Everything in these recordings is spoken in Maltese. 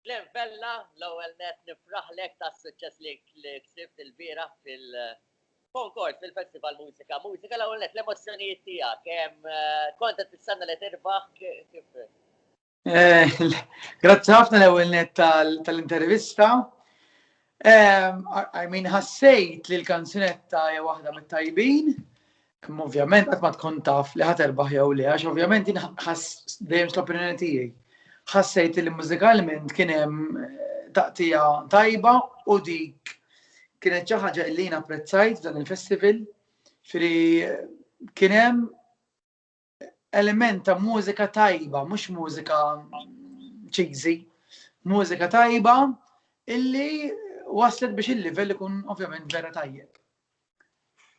Glenn Vella, l-ewwel net nifraħlek tas-suċċess li ksibt il-bieraħ fil-Concord fil-Festival Mużika. Mużika l-ewwel net l-emozzjonijiet tiegħek kemm kont qed tistenna li tirbaħ kif. Grazzi ħafna l-ewwel net tal-intervista. I mean ħassejt li l-kanzunetta hija waħda mit-tajbin. Ovvjament qatt ma tkun taf li ħaterbaħ jew le, għax ovvjament ħass dejjem l-opinjoni tiegħi. Ħassejt li mużikalment kien hemm taqtija tajba u dik kienet xi ħaġa li jien apprezzajt f'dan il-festival. Kien hemm element ta' mużika tajba, mhux mużika cheesy, mużika tajba illi waslet biex il-livell ikun ovvjament vera tajjeb.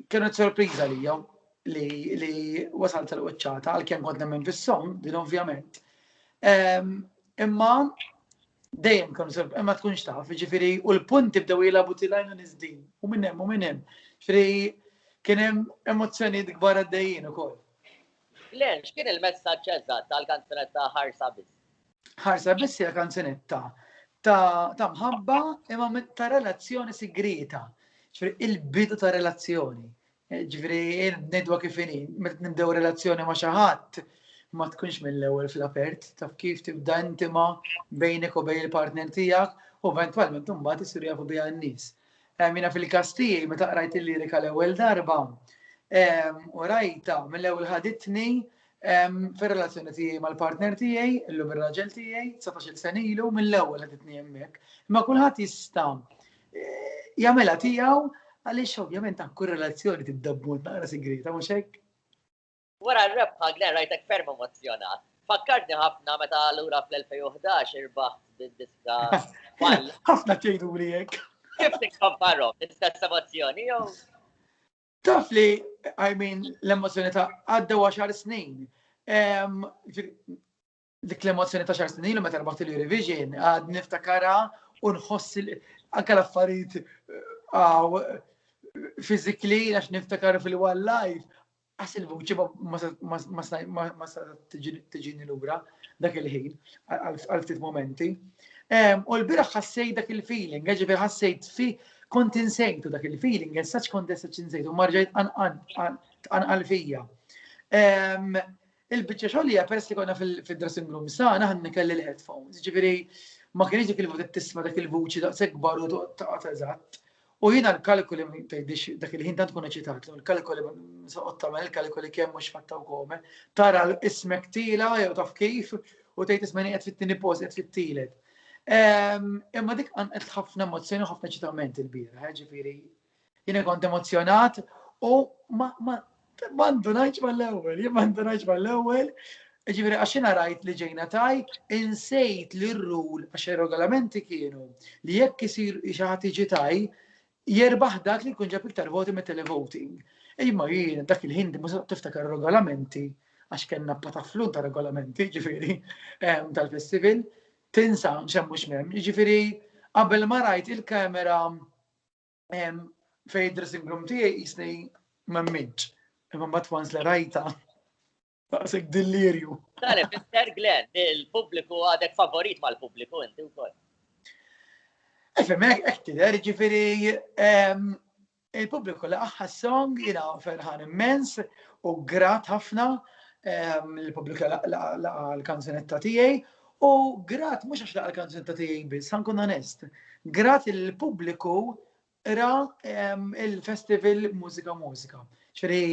Kienet sorpriża lija li wasalt tal-quċċata għalkemm kont nemmen fis-song, din ovvjament. Imma dejjem imma tkunx taf, ġifieri u l-punti bdew jilagħbu tilajn u niżdin u minn hemm. Ġifieri kien hemm emozzjonijiet kbar għaddejjin ukoll. Glenn, x'kien il-messaġġ eżatt tal-kanzunetta Ħarsa Biss? Ħarsa Biss hija kanzunetta ta' mħabba imma ta' relazzjoni segreta. Ġifieri il-bidu ta' relazzjoni. Ġifieri ngħidwa kif inhi, meta nibdew relazzjoni ma' xi ħadd ma tkunx mill-ewwel fl-apert, taf kif tibda intima bejnek u bejn il-partner tiegħek u eventwalment imbagħad isiru jafu biha n-nies. Jiena fil-każ tiegħi meta qrajt il-lirika l-ewwel darba u rajta mill-ewwel ħaditni fir-relazzjoni tiegħi mal-partner tiegħi, illum ir-raġel tiegħi, 19-il sena ilu mill-ewwel ħaditni hemmhekk. Imma kulħadd jista' jagħmilha tiegħu għaliex ovvjament anke relazzjoni tibda b'mod naqra segreta mhux hekk? Wara r-rebħa Glenn rajtek ferm emozjonat. Fakkartni ħafna meta lura fl-2011 irbaħ bid-diska Fall. Ħafna tgħidu li hekk. Kif tikkomparhom l-istess emozzjoni jew? Taf li, I mean, l-emozjoni ta' għaddew 10 snin. Dik l-emozjoni ta' 10 snin ilu meta rbaħt il-Eurovision għad niftakara u nħoss anke l-affarijiet physically għax niftakar fil-one life. Għas il-vuċi ma sa tiġini l-ura dak il-ħin, għal-ftit momenti. U l-biraħ ħassejt dak il-feeling, ġifieri ħassejt kont insejtu dak il-feeling, saċ kont insejtu, marġajt anqal fija. Il-bicċa xogħol peress li konna fil-dressing room sana ħanni kelli l-headphones, ġifieri ma kienx dik il-vot tisma' dak il-vuċi daqshekk kbar u taqgħod eżatt. U jiena l-kalkoli tgħidix dak il-ħin tant tkun eċitat, l-kalkoli soqgħod tagħmel il-kalkoli kemm mhux fatta wkoll, tara ismek tila jew taf kif u tgħid ismeni qed fit-tieni post qed fit-tielet. Imma dik għanqet ħafna emozzjoni u ħafna eċitament il-bieraħ, ġifieri jiena kont emozjonat u ma ndunajtx mal-ewwel, ġifieri għax jiena rajt li ġejna tajt, insejt li r-rul għax ir-regolamenti kienu li jekk isir xi ħadd jiġi taj jerbaħ dak li jkun ġab iktar voti mit televoting. Imma jien dak il-ħin ma tiftakar regolamenti għax kellna pataflun ta' regolamenti, ġifieri tal-festival, tinsa x'hemm mhux m'hemm. Ġifieri qabel ma rajt il-kamera fejn dressing room tiegħi jisni m'hemmx. Imma mbagħad once li rajta daqshekk delirju. Tara fisser Glenn, il-pubbliku għadek favorit mal-pubbliku inti wkoll. Hekk tidher, ġifieri il-pubbliku laqgħa s-song jiena ferħan immens u grat ħafna il-pubbliku laqa l-kanzunetta tiegħi u grat mhux għax laqa l-kanzunetta tiegħi biss, ħankun onest. Grat il-pubbliku ra il-festival Mużika. Ġifieri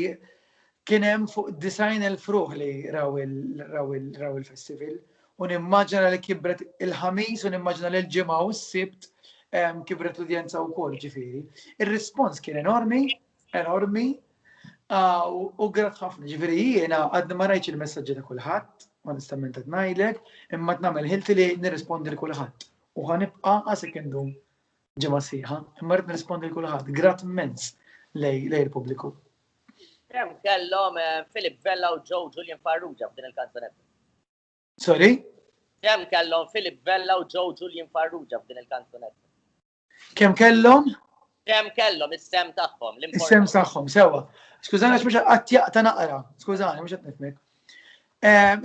kien hemm fuq 90,000 ruħ li raw il-festival u nimmaġina li kibret il-ħamis u nimmaġina li l-ġimgħa u s-sibt kibret l-udjenza wkoll ġifieri. Ir-rispons kien enormi u grat ħafna. Ġifieri jiena għadni ma rajtx il-messaġġi ta' kulħadd, onestament qed ngħidlek, imma nagħmel ħilti li nirrispondi l kulħadd. U ħanibqa' għasekendu ġimgħa sieħa, imma rrid nirrispondi l kulħadd. Grat immens lej il-pubbliku. Kemm kellhom Philip Vella u Joe Julian Farrugia f'din il-kanzunetta? Sorry? Kemm kellhom Philip Vella u Joe Julian Farrugia f'din il-kanzunetta? Kemm kellhom? Kemm kellhom is-sem tagħhom, is-sem tagħhom, sewa. Skużani għax mhux qatt jaqta naqra, skużani mhux qed nifhmek.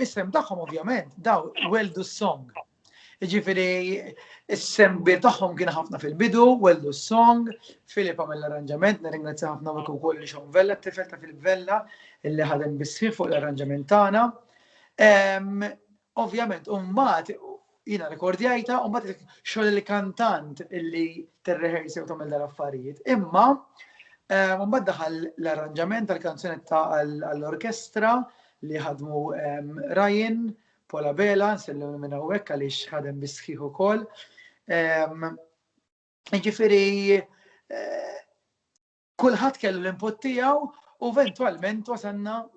Is-sem tagħhom ovvjament daw weldu s-song. Ġifiri, is-sembir tagħhom kien ħafna fil-bidu, wellu s-song, Filip għamel l-arranġament, nirringrazzja ħafna wek ukoll li xon Vella, t-tifel ta' Filip Vella, illi ħadem bisħiħ fuq l-arranġament tagħna. Ovvjament, mbagħad jiena rekordjajta, mbagħad xogħol il-kantant illi tirreħersi u tagħmel dal-affarijiet. Imma mbagħad daħal l-arranġament tal-kanzunetta għall-orkestra li ħadmu Ryan, Paula Bela, nsellu minn hawnhekk għaliex ħadem bisħiħ ukoll. Ġifieri kulħadd kellu l-input tiegħu u eventwalment wasalna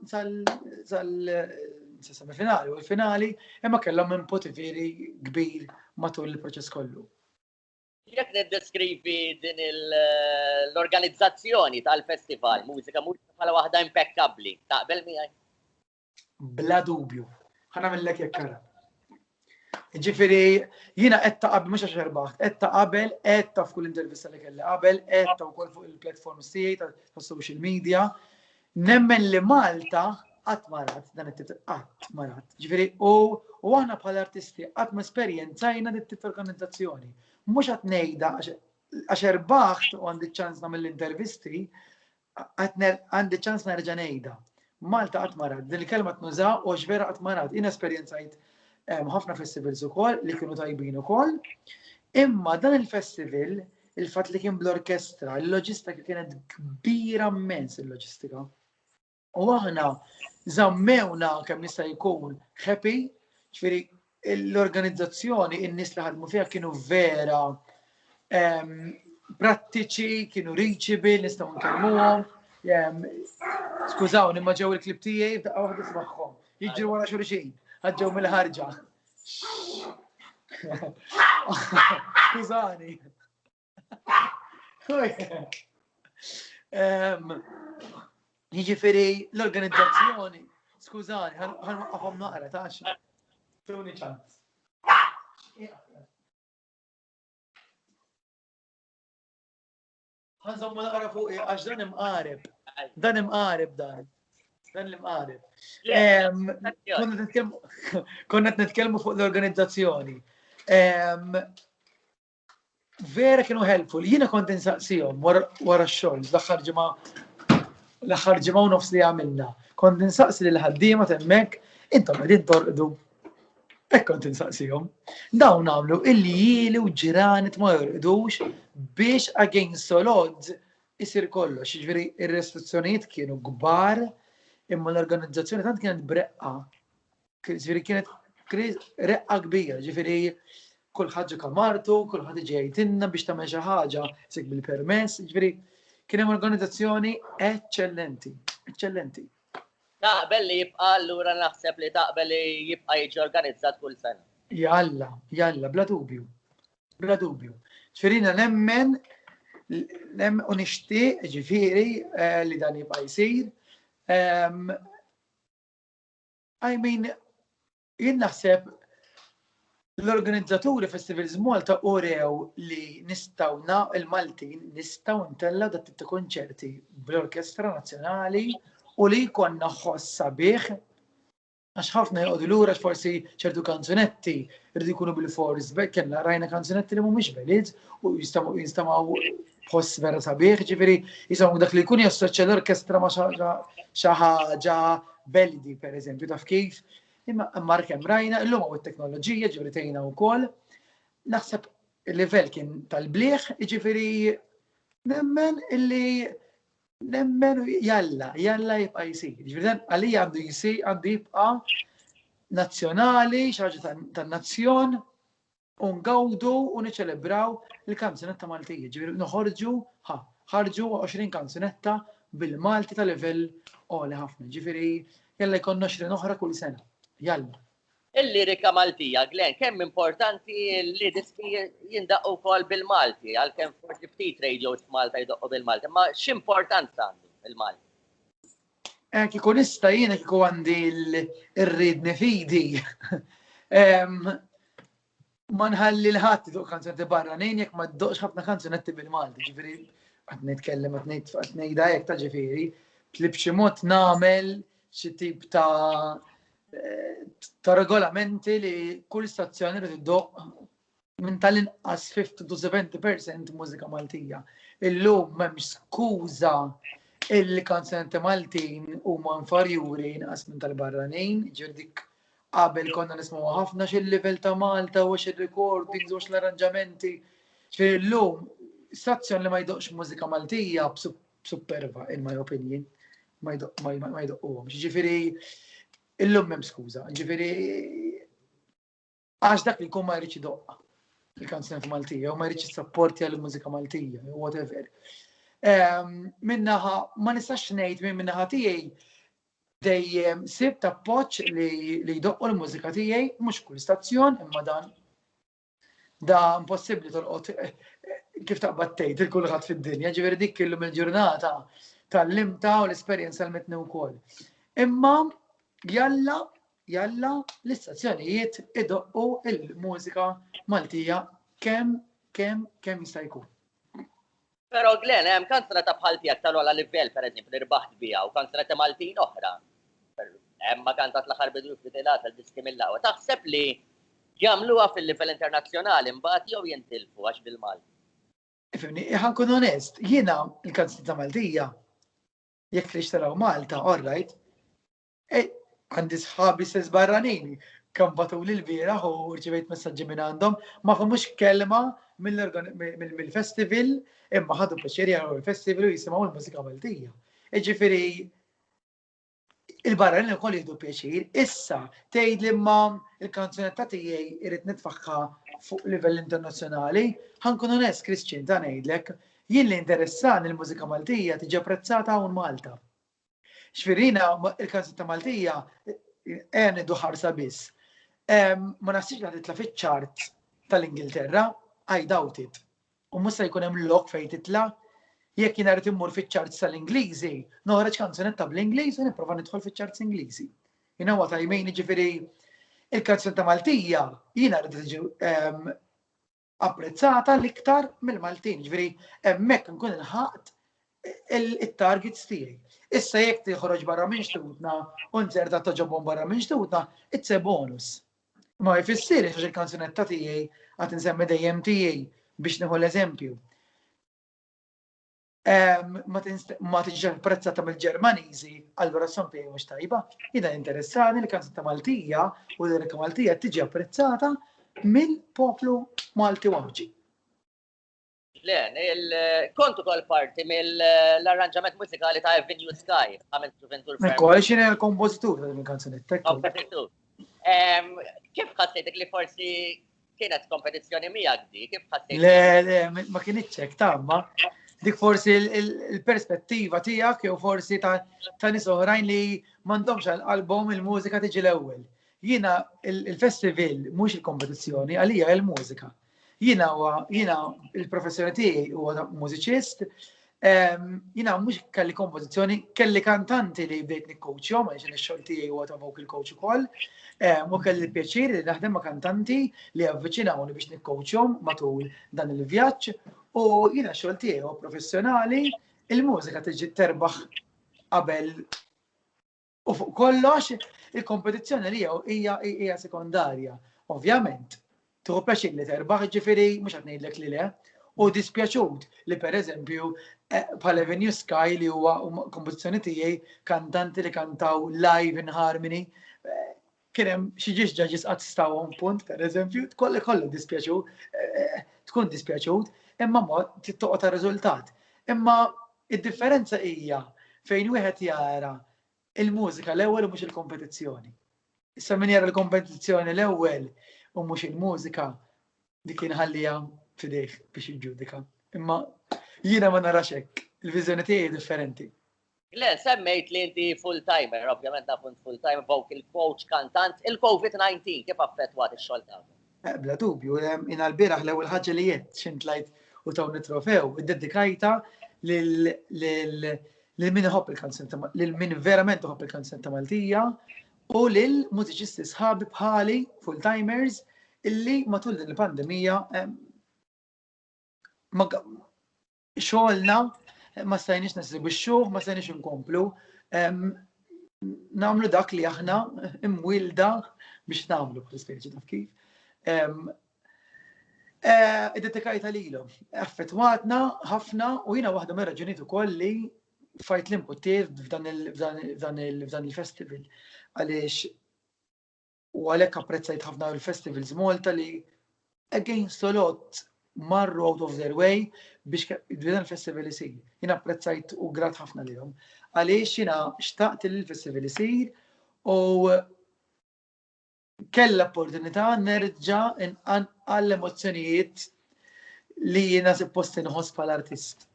sal-semifinali u l-finali imma kellhom input veri kbir matul il-proċess kollu. Jekk niddeskrivi din l-organizzazzjoni tal-festival, mużika bħala waħda impeccabbli, taqbel miegħi? Bla dubju. Ħana millek jekk kara. Ġifieri jiena qed qabel mhux għax erbaħt, qed qabel qed f'kull intervista li kelli qabel, qed wkoll fuq il-platforms tiegħi tas-social media. Nemmen li Malta qatt marat dan it-tip qatt marat. Ġifieri u aħna bħala artisti qatt ma esperjenzajna dit tip organizzazzjoni. Mhux qed ngħidha għax erbaħt u għandi ċans nagħmel l-intervisti, għandi ċans nerġa' ngħidha. Malta qatt marat, din il-kelma tnuża u x'vera qatt marat. Jien esperjenzajt ħafna festivals ukoll li kienu tajbin ukoll. Imma dan il-festival, il-fatt li kien bl-orkestra, il-loġistika kienet kbira immens il-loġistika. U aħna żammewna kemm jista' jkun happy, ġifieri l-organizzazzjoni, in-nies li ħadmu fiha kienu vera prattiċi, kienu reachable, nistgħu nkellmuhom. Skużawni, ma ġew il-klip tiegħi f'daqqa waħda ismagħhom. Jiġru wara xulxin, ħaġġew mill-ħarġa. Skużani. Jiġifieri l-organizzazzjoni, skużani, ħanwaqqafhom naqra tax. Tuni ċans. Ħanżommu naqra fuq għax dan imqareb. Dan imqareb dan. Dan l-imqareb. Konna nitkellmu fuq l-organizzazzjoni. Vera kienu helpful. Jiena kont insaqsihom wara x-xogħol l-aħħar ġimgħa u nofs li għamilna. Kont insaqsi lil ħaddiema hemmhekk, intom qegħdin torqdu. Hekk kont insaqsihom. Dawn għamlu illi jieli u ġirani ma jorqdux biex against all odds isir kollox. Ġifieri ir-restrizzjonijiet kienu kbar imma l-organizzazzjoni tant kienet breqqa. Ġifieri kienet reqqa kbira. Ġifieri kulħadd ġie kamartu, kulħadd iġi jgħidilna biex tagħmel xi ħaġa sek bil-permess. Ġifieri kien hemm organizzazzjoni eċċellenti, eċċellenti. Taqbel li jibqa' allura naħseb li taqbel li jibqa' jiġi organizzat kull sena. Jalla, bla dubju. Bla dubju. Ġifieri nemmen u nixtieq ġifieri li dan jibqa' jsir. I mean, jien naħseb l-organizzaturi Festivals Malta urew li nistgħu il-Maltin nistgħu ntellaw dat tip ta' konċerti bl-Orkestra Nazzjonali u li jkollna ħoss sabiħ għax ħafna jqogħdu lura forsi ċertu kanzunetti jridu jkunu bil-fors kellna rajna kanzunetti li mhumiex velid u jinstamaw ħoss vera sabiħ, ġifieri jisimgħu dak li jkun jassoċja l-orkestra ma' xi ħaġa beldi pereżempju taf kif. Imma kemm rajna illum hawn it-teknoloġija ġifieri tgħinna wkoll. Naħseb il-livell kien tal-bliħ, jiġifieri nemmen jalla jibqa' jsir. Ġifieri dan għalija għandu jibqa' nazzjonali, xi ħaġa tan-nazzjon u ngawdu u niċċelebraw il-kanzunetta Maltija. Ġifieri noħorġu ħarġu 20 kanzunetta bil-Malti ta' livell għoli ħafna. Ġifieri jalla jkollna 20 oħra kull sena. Jalla. Il-lirika Maltija, Glenn, kemm importanti li diski jindaqqu wkoll bil-Malti, għalkemm forsi ftit radios Malta jdoqqu bil-Malti, ma x'importanza għandu il-Malti? Kieku nista' jiena kieku għandi l-ridni fidi. Ma nħalli l-ħadd iduq kanzunetti barranin jekk ma ddoqx ħafna kanzunetti bil-Malti. Ġifieri qed nitkellem qed ngħidha hekk ta' ġifieri, b'xi mod nagħmel xi tip ta' ta' regolamenti li kull stazzjoni rid iddoq minn tal-inqas 50 to 70% mużika Maltija. Illum m'hemmx skuża il-kanzunanti Maltin huma infarjuri inqas minn tal-barranin, dik qabel konna nismgħu ħafna x'il-livell ta' Malta u x'ir-recordings u x'l-arranġamenti. Illum stazzjon li ma jdoqx mużika Maltija superva, in my opinion, ma jdoqquhom. Ġifieri illum m'hemm skuża. Ġifieri għax dak li jkun ma jridx idoqqa il-kanzunanti Maltija u ma jridx jissapportja l-mużika Maltija, whatever. Minnaħa, ma nistax ngħid minn minnaħa tiegħi dejjem sibt appoġġ li jdoqqu l-mużika tiegħi mhux kull stazzjon imma da impossibbli tolqot kif taqbad tgħid il-kulħadd fid-dinja, ġifieri dik illum il-ġurnata tal-limta u l-esperjenza l-metni wkoll. Imma jalla l-istazzjonijiet idoqqu il-mużika Maltija kemm jista' jkun. Però Glenn, hemm kanzunetta bħal tiegħek tal-ogħla livell pereżempju li rbaħt biha u kanzunetta Maltin oħra. Hemm ma kantat l-aħħar bidu f'tilata l-diski mill-aqwa. Taħseb li jagħmluha fil-livell internazzjonali mbagħad jew jintilfu għax bil-Malti. Ifhimni, ħankun onest, jiena l-kanzunetta Maltija jekk trix taraw Malta, all right, għandi sħabi stess barranini kampatu l-bieraħ u rċivejt messaġġi minn għandhom ma fhmux kelma mill-festival imma ħadu pjaċir jaraw il-festival u jisimgħu l-mużika Maltija. Ġifieri il-barranin ukoll jieħdu pjaċir, issa tgħid li imma il-kanzunetta tiegħi irid nitfaħħa fuq livell internazzjonali, ħankun onest Christian ta' ngħidlek, jien li interessani l-mużika Maltija tiġi apprezzata hawn Malta. Xfirina il-kanzunetta Maltija għenidu ħarsa biss. Ma nasibx li titla fiċ-ċart tal-Ingilterra, I doubt it. U musa jkun hemm lok fejn titla, jekk jien rrid immur fiċ-ċarts tal-Ingliżi, noħroġ kanzunetta bl-Ingliż u nipprova nidħol fiċ-ċarts Ingliżi. You know what I mean, ġifieri il-kanzunetta Maltija jiena rrid tiġi apprezzata l-iktar mill-Maltin, ġifieri hemmhekk nkun inħaqt it-targets tiegħi. Issa jekk tieħroġ barra minn xtutna u nserda toġobhom barra minn xtutna, it's a bonus. Ma jfissirx għax il-kanzunetta tiegħi għad insemmi dejjem tiegħi biex nieħu l-eżempju. Ma tiġix apprezzata mill-Ġermaniżi, allura s-som tiegħi mhux tajba. Jiena interessani l-kanzunetta Maltija u l-lirika Maltija tiġi apprezzata mill-poplu Malti waħġi. Len, kontu kol parti mill-arranġament mużikali ta' Avenue Sky, għamil Juventur Fair. Mekkol, xini l-kompozitur ta' din-kanzunetta. Kompozitur. Kif ħassejtek li forsi kienet kompetizzjoni miegħek di? Kif ħassejtek? Le, ma kienitx tamma. Dik forsi il-perspettiva tiegħek jew forsi ta' nies oħrajn li m'għandhomx għall-album il-mużika tiġi l-ewwel. Jiena il-festival mhux il-kompetizzjoni, għalija il-mużika. Jiena il-professjoni tiegħi huwa mużiċist, jiena mhux kelli kompożizzjoni, kelli kantanti li bdejt nikkoachjhom għaliex ix-xogħol tiegħi huwa ta' vocal coach ukoll, u kelli l-pjaċir li naħdem ma' kantanti li avviċinawni biex nikkoachjhom matul dan il-vjaġġ u jiena x-xogħol tiegħi huwa professjonali, il-mużika tiġi terbaħ qabel u fuq kollox il-kompetizzjoni li hija sekondarja. Ovvjament, tuħu pjaċir li terbaħ, ġifieri mhux qed ngħidlek li le, u dispjaċut li pereżempju bħal Avenue Sky li huwa kompożizzjoni tiegħi kantanti li kantaw live in harmony, kien hemm xi ġaġis qatt stawhom punt pereżempju, kollu dispjaċut, tkun dispjaċut, imma mod tittoqgħod tar-riżultat. Imma id-differenza hija fejn wieħed jara il-mużika l-ewwel u mhux il-kompetizzjoni. Issa min jara l-kompetizzjoni l-ewwel u mhux il-mużika dik inħallija f'idejh biex jiġġudika. Imma jiena ma narax hekk, il-viżjoni tiegħi differenti. Le, semmejt li inti full-timer, ovvjament punt full-time vocal coach, kantant, il-COVID-19 kif affettwat ix-xogħol tagħkom? Bla dubju, jiena l-bieraħ l-ewwel ħaġa li jett xintlajt u tawni trofew, iddedikajta lil min iħobb il-kanzunetta, lil min verament iħobb il-kanzunetta Maltija u lil mużiċisti sħabi bħali full-timers illi matul din il-pandemija xogħolna ma stajniex nasibu x-xogħol, ma stajniex inkomplu. namlu dak li aħna imwilda biex namlu bħal-speċi taf kif. Id-dedikajta lilhom. Affettwatna ħafna u jiena waħda mir raġunijiet ukoll li fajt l-input tiegħi f'dan il-festival. Għaliex u għalhekk apprezzajt ħafna l-festivals Malta li against a lot marru out of their way biex dan il-festival isir. Jiena apprezzajt u grat ħafna lihom. Għaliex jiena xtaqt li l-festival isir u kella opportunità nerġa' għall emozzjonijiet li jiena suppost inħoss bħall-artist.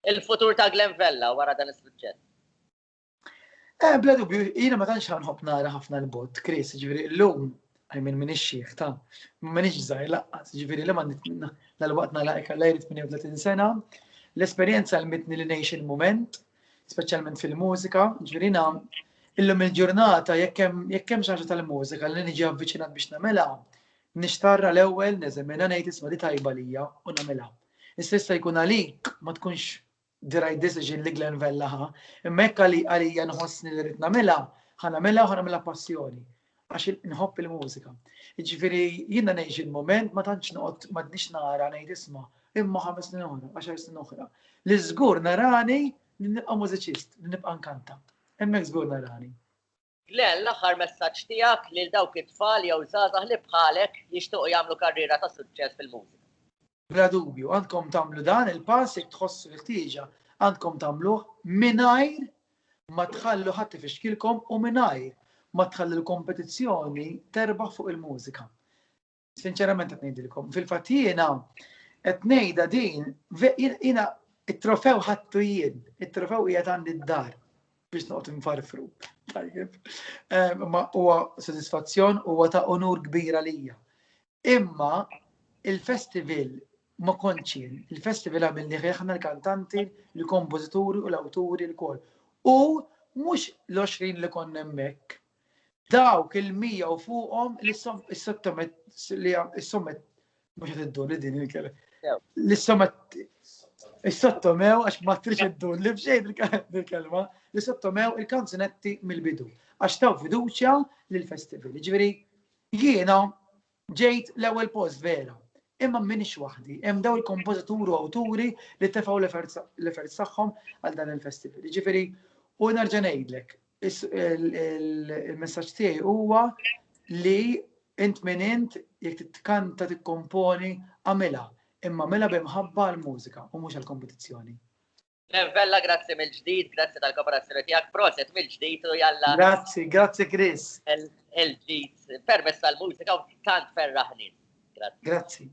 Il-futur ta' Glenvella wara dan is-suġġett. Bla dubju, jiena ma tantx ħanħobb nara ħafna l-bot, Chris, ġifieri llum għajmin minix xieħ ta' minix żgħir laqqas, ġifieri li ma nal-waqt nalaqek għallajri 38 sena, l-esperjenza l-mitni li ngħix il-mument, speċjalment fil-mużika, ġifieri illum il-ġurnata jekk hemm xi ħaġa tal-mużika li niġi avviċinat biex nagħmilha, nixtarra l-ewwel neżamina ngħid isma' di tajba lija u nagħmilha. Issa jkun għalik ma tkunx the right decision li Glenvella ħa, imma hekk għalija nħossni li rrid nagħmilha, ħanamilha passjoni għax nħobb il-mużika. Jiġifieri jiena ngħix il-mument ma tantx noqgħod m'għadniex nara ngħid isma' imma 5 snin oħra, 10 snin oħra. Li żgur narani li nibqa' mużiċist, li nibqa' nkanta. Hemmhekk żgur narani. Glenn, l-aħħar messaġġ tiegħek lil dawk it-tfal jew żgħażagħ li bħalek jixtiequ jagħmlu karriera ta' suċċess fil-mużika. Bla dubju, għandkom tagħmlu dan il-pass jekk tħossu l-ħtieġa, għandkom tagħmluh mingħajr ma tħallu ħadd ifixkilkom u mingħajr ma tħallu l-kompetizzjoni terbaħ fuq il-mużika. Sinċerament qed ngħidilkom, fil-fatt jiena qed ngħidha din jiena it-trofew ħadtu jien, it-trofew qiegħed għandi d-dar biex noqgħod infarfru. Tajjeb. Ma huwa sodisfazzjon huwa ta' onur kbira lija. Imma il-festival ma kontx jien, il-festival għamilni ħafna l-kantanti, il-kompożituri u l-awturi l-kol. U mhux l-20 li konna hemmhekk. Dawk il-100 u fuqhom is-sottomet mhux qed iddur li din il-kelma. L-sommet is-sottomew għax ma trix iddur li b'xejn il-kelma, li sottomew il-kanzunetti mill-bidu. Għax taw fiduċja lill-festival. Ġifieri jiena ġejt l-ewwel post vera. Imma minix waħdi, hemm daw il-kompożituri u awturi li tefgħu l-effert tagħhom għal dan il-festival. Ġifieri u nerġa' ngħidlek, il-messaġġ tiegħi huwa li int minn int jekk tikkanta tikkomponi għamilha, imma għamilha b'imħabba għall-mużika u mhux għall-kompetizzjoni. Glenvella, grazzi mill-ġdid, grazzi tal-kooperazzjoni tiegħek, proset mill-ġdid u jalla. Grazzi Chris. Il-ġdid permezz tal-mużika u tant ferraħnin. Grazzi.